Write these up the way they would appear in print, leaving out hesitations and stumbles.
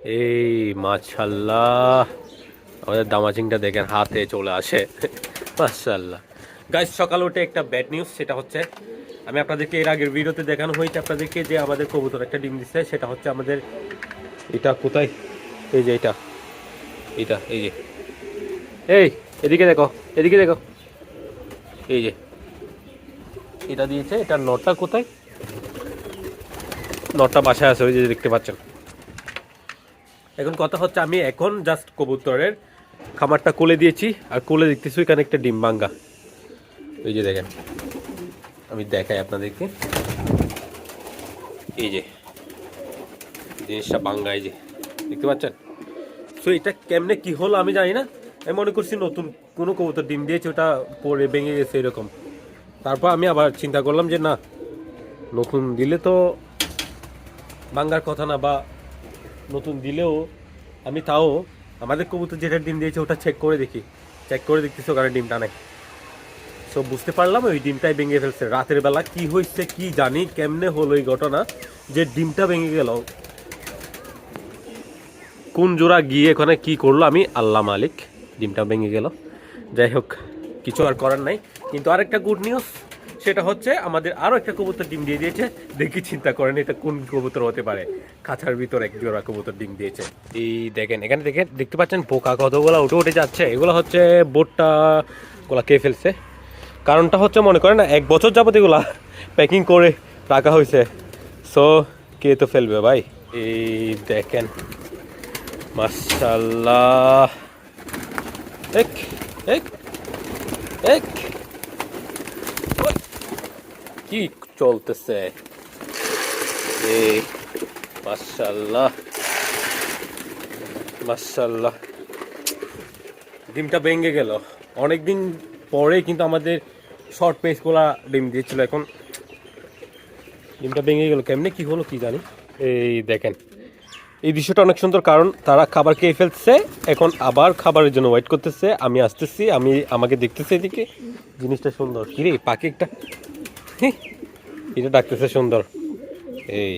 এই মাশাআল্লাহ, আমাদের দামাচিংটা দেখেন হাতে চলে আসে। মাশাআল্লাহ গাইস, সকালে উঠে একটা ব্যাড নিউজ, সেটা হচ্ছে আমি আপনাদেরকে এর আগের ভিডিওতে দেখানো হয়েছে আপনাদেরকে যে আমাদের কবুতর একটা ডিম দিচ্ছে। সেটা হচ্ছে আমাদের এটা কোথায়, এই যে এটা এটা এই যে, এই এদিকে দেখো, এদিকে দেখো, এই যে এটা দিয়েছে। এটা নটটা কোথায়, নটটা বাসায় আছে, ওই যে দেখতে পাচ্ছেন। এখন কথা হচ্ছে আমি এখন জাস্ট কবুতরের খামারটা খুলে দিয়েছি, আর খুলে দেখতেছি এখানে একটা ডিম ভাঙ্গা। এই যে দেখেন, আমি দেখাই আপনাদেরকে, এই যে জিনিসটা ভাঙ্গা, এই যে দেখতে পাচ্ছেন। সো এটা কেমনে কি হলো আমি জানি না, আমি মনে করছি নতুন কোনো কবুতর ডিম দিয়েছে, ওটা পরে ভেঙে গেছে এরকম। তারপর আমি আবার চিন্তা করলাম যে না, নতুন দিলে তো ভাঙ্গার কথা না, বা নতুন দিলেও আমি তাও আমাদের কবুতর যেটা ডিম দিয়েছে ওটা চেক করে দেখি, চেক করে দেখতেছি ওখানে ডিমটা নাই। সো বুঝতে পারলাম ওই ডিমটাই ভেঙে ফেলছে। রাতের বেলা কি হয়েছে কি জানি, কেমনে হলো এই ঘটনা যে ডিমটা ভেঙে গেল, কোন জোড়া গিয়ে এখানে কি করলো আমি আল্লাহ মালিক, ডিমটা ভেঙে গেল। যাই হোক, কিছু আর করার নাই। কিন্তু আরেকটা গুড নিউজ, সেটা হচ্ছে আমাদের আরও একটা কবুতর ডিম দিয়ে দিয়েছে। দেখি, চিন্তা করেন এটা কোন কবুতর হতে পারে। খাঁচার ভিতর এক জোড়া কবুতর ডিম দিয়েছে। এই দেখেন, এখানে দেখতে পাচ্ছেন পোকা কতগুলো উঠে উঠে যাচ্ছে। এগুলো হচ্ছে বোটটা গুলা খেয়ে ফেলছে। কারণটা হচ্ছে মনে করেন না, 1 বছর যাবত এগুলা প্যাকিং করে রাখা হয়েছে। সো কে তো ফেলবে ভাই। এই দেখেন মাশাআল্লাহ, এক এক এক কি চলতেছে, এই মাশাআল্লাহ মাশাআল্লাহ। ডিমটা ভেঙে গেল অনেকদিন পরে, কিন্তু আমাদের শর্ট পেসগুলা ডিম দিয়েছিল। এখন ডিমটা ভেঙে গেল, কেমনে কি হলো কি জানি। এই দেখেন, এই দৃশ্যটা অনেক সুন্দর, কারণ তারা খাবার খেয়ে ফেলছে, এখন আবার খাবারের জন্য ওয়েট করতেছে। আমি আসতেছি, আমাকে দেখতেছে এদিকে, জিনিসটা সুন্দর। কিরে পাখি একটা, এটা ডাকতেছে সুন্দর। এই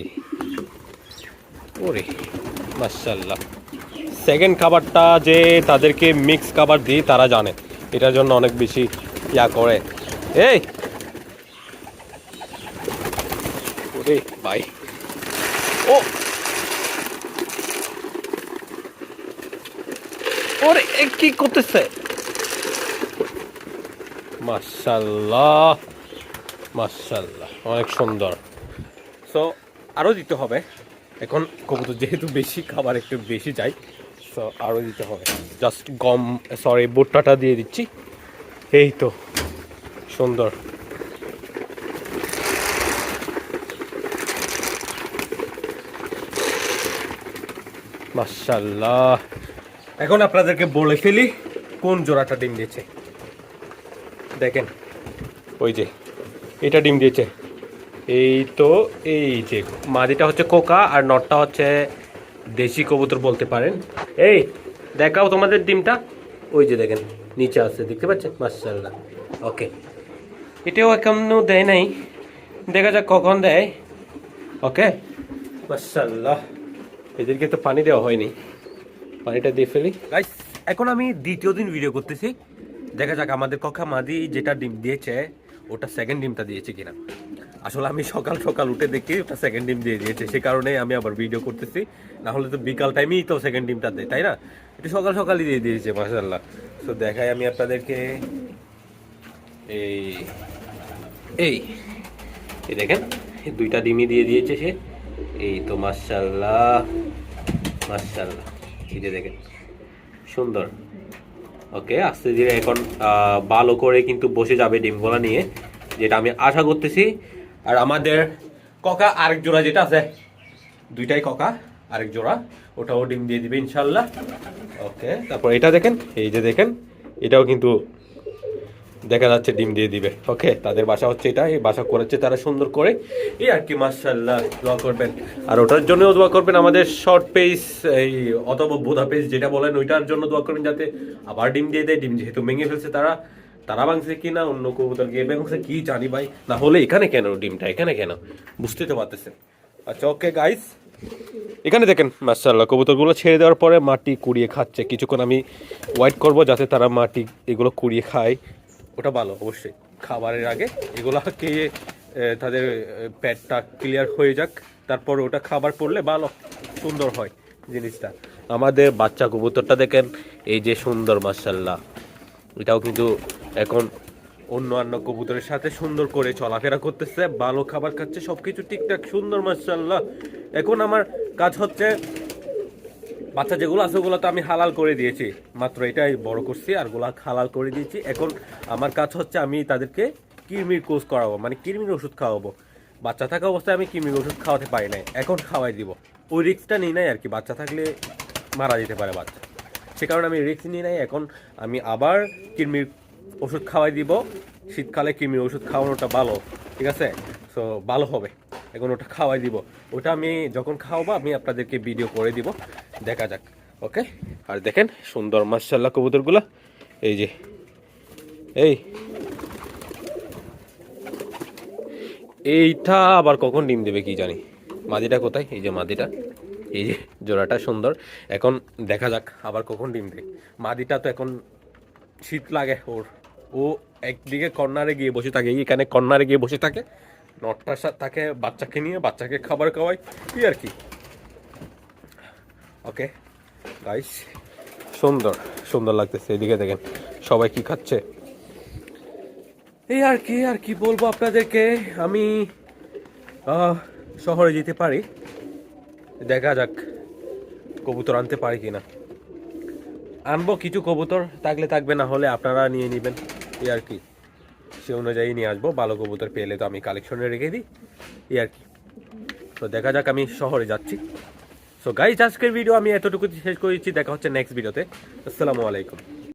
ওরে মাশাআল্লাহ। সেকেন্ড খাবারটা যে তাদেরকে মিক্স খাবার দিই, তারা জানে এটার জন্য অনেক বেশি ইয়া করে। এই ওরে ভাই, ও ওরে কি করতেছে। মাশাআল্লাহ মাশাআল্লাহ, অনেক সুন্দর। সো আরও দিতে হবে, এখন কবুতর যেহেতু বেশি খাবার একটু বেশি চাই, সো আরও দিতে হবে। জাস্ট ভুট্টাটা দিয়ে দিচ্ছি। এই তো সুন্দর। মাশাআল্লাহ। এখন আপনাদেরকে বলে ফেলি কোন জোড়াটা ডিম দিয়েছে। দেখেন, ওই যে এটা ডিম দিয়েছে। এই তো, এই যে মাদিটা হচ্ছে কোকা, আর নটটা হচ্ছে দেশি কবুতর বলতে পারেন। এই দেখাও তোমাদের ডিমটা, ওই যে দেখেন নিচে আছে, দেখতে পাচ্ছেন। মাশাআল্লাহ। ওকে, এটাও এখনো দেয় নাই, দেখা যাক কখন দেয়। ওকে মাশাআল্লাহ। এদেরকে তো পানি দেওয়া হয়নি, পানিটা দিয়ে ফেলি গাইস। এখন আমি দ্বিতীয় দিন ভিডিও করতেছি, দেখা যাক আমাদের ককা মাদি যেটা ডিম দিয়েছে ওটা সেকেন্ড ডিমটা দিয়েছে কিনা। আসলে আমি সকাল সকাল উঠে দেখি ওটা সেকেন্ড ডিম দিয়ে দিয়েছে, সে কারণে আমি আবার ভিডিও করতেছি। না হলে তো বিকাল টাইমেই তো সেকেন্ড ডিমটা দেয়, তাই না? এটা সকাল সকালই দিয়ে দিয়েছে মাশাআল্লাহ। তো দেখাই আমি আপনাদেরকে, এই এই এই দেখেন, দুইটা ডিমই দিয়ে দিয়েছে সে। এই তো মাশাআল্লাহ মাশাআল্লাহ, এই যে দেখেন সুন্দর। ওকে, আস্তে ধীরে এখন ভালো করে কিন্তু বসে যাবে ডিমগুলা নিয়ে, যেটা আমি আশা করতেছি। আর আমাদের ককা আরেক জোড়া যেটা আছে, দুইটাই ককা, আরেক জোড়া ওটাও ডিম দিয়ে দিবে ইনশাল্লাহ। ওকে, তারপর এটা দেখেন, এই যে দেখেন, এটাও কিন্তু দেখা যাচ্ছে ডিম দিয়ে দিবে। ওকে, তাদের বাসা হচ্ছে এটা, এই বাসা করেছে তারা সুন্দর করে, এই আর কি। মাশাআল্লাহ, দোয়া করবেন, আর ওটার জন্যও দোয়া করবেন, আমাদের শর্ট পেস এই অথবা বোধা পেস যেটা বলেন, ওইটার জন্য দোয়া করবেন, যাতে আবার ডিম দিয়ে দেয়। ডিম যেহেতু ভেঙে ফেলছে তারা ভাঙছে কিনা, অন্য কবুতর গিয়ে ভাঙছে কি জানি ভাই। না হলে এখানে কেন ডিমটা, এখানে কেন বুঝতে তো পারতেছেন। আচ্ছা ওকে গাইস, এখানে দেখেন মাশাআল্লাহ কবুতরগুলো ছেড়ে দেওয়ার পরে মাটি কুড়িয়ে খাচ্ছে। কিছুক্ষণ আমি ওয়েট করব যাতে তারা মাটি এগুলো কুড়িয়ে খায়, ওটা ভালো অবশ্যই। খাবারের আগে এগুলো খেয়ে তাদের পেটটা ক্লিয়ার হয়ে যাক, তারপর ওটা খাবার পড়লে ভালো সুন্দর হয় জিনিসটা। আমাদের বাচ্চা কবুতরটা দেখেন এই যে সুন্দর মাশাআল্লাহ, এটাও কিন্তু এখন অন্যান্য কবুতরের সাথে সুন্দর করে চলাফেরা করতেছে, ভালো খাবার খাচ্ছে, সবকিছু ঠিকঠাক সুন্দর মাশাআল্লাহ। এখন আমার কাজ হচ্ছে বাচ্চা যেগুলো আছে ওগুলো তো আমি হালাল করে দিয়েছি, মাত্র এটাই বড় করছি আর গুলা হালাল করে দিয়েছি। এখন আমার কাজ হচ্ছে আমি তাদেরকে কৃমির কোর্স করাবো, মানে কৃমির ওষুধ খাওয়াবো। বাচ্চা থাকা অবস্থায় আমি কৃমির ওষুধ খাওয়াতে পারি নাই, এখন খাওয়াই দিব। ওই রিস্কটা নিই নাই আর কি, বাচ্চা থাকলে মারা যেতে পারে বাচ্চা, সে কারণে আমি রিস্ক নিই নাই। এখন আমি আবার কৃমির ওষুধ খাওয়াই দিব। শীতকালে কৃমির ওষুধ খাওয়ানোটা ভালো, ঠিক আছে? সো ভালো হবে, এখন ওটা খাওয়াই দিব। ওটা আমি যখন খাওয়াবো আমি আপনাদেরকে ভিডিও করে দিব, দেখা যাক। ওকে, আর দেখেন সুন্দর মাশাআল্লাহ কবুতরগুলো, এই যে এইটা আবার কখন ডিম দেবে কি জানি। মাদিটা কোথায়? এই যে মাদিটা, এই যে জোড়াটা সুন্দর। এখন দেখা যাক আবার কখন ডিম দেয়। মাদিটা তো এখন শীত লাগে ওর, ও একদিকে কর্নারে গিয়ে বসে থাকে, এখানে কর্নারে গিয়ে বসে থাকে, নটটার সাথে থাকে বাচ্চাকে নিয়ে, বাচ্চাকে খাবার খাওয়াই কি আর কি। ওকে গাইস, সুন্দর সুন্দর লাগতেছে। এদিকে দেখেন সবাই কি খাচ্ছে। এই আর কি বলবো আপনাদেরকে। আমি শহরে যেতে পারি, দেখা যাক কবুতর আনতে পারি কিনা। আনবো কিছু কবুতর, থাকলে থাকবে, না হলে আপনারা নিয়ে নেবেন, এই আর কি। সে অনুযায়ী নিয়ে আসবো, ভালো কবুতর পেলে তো আমি কালেকশনে রেখে দিই, এই আর কি। তো দেখা যাক, আমি শহরে যাচ্ছি। সো গাইস, আজকের ভিডিও আমি এতটুকু শেষ করেছি, দেখা হচ্ছে নেক্সট ভিডিওতে। আসসালামু আলাইকুম।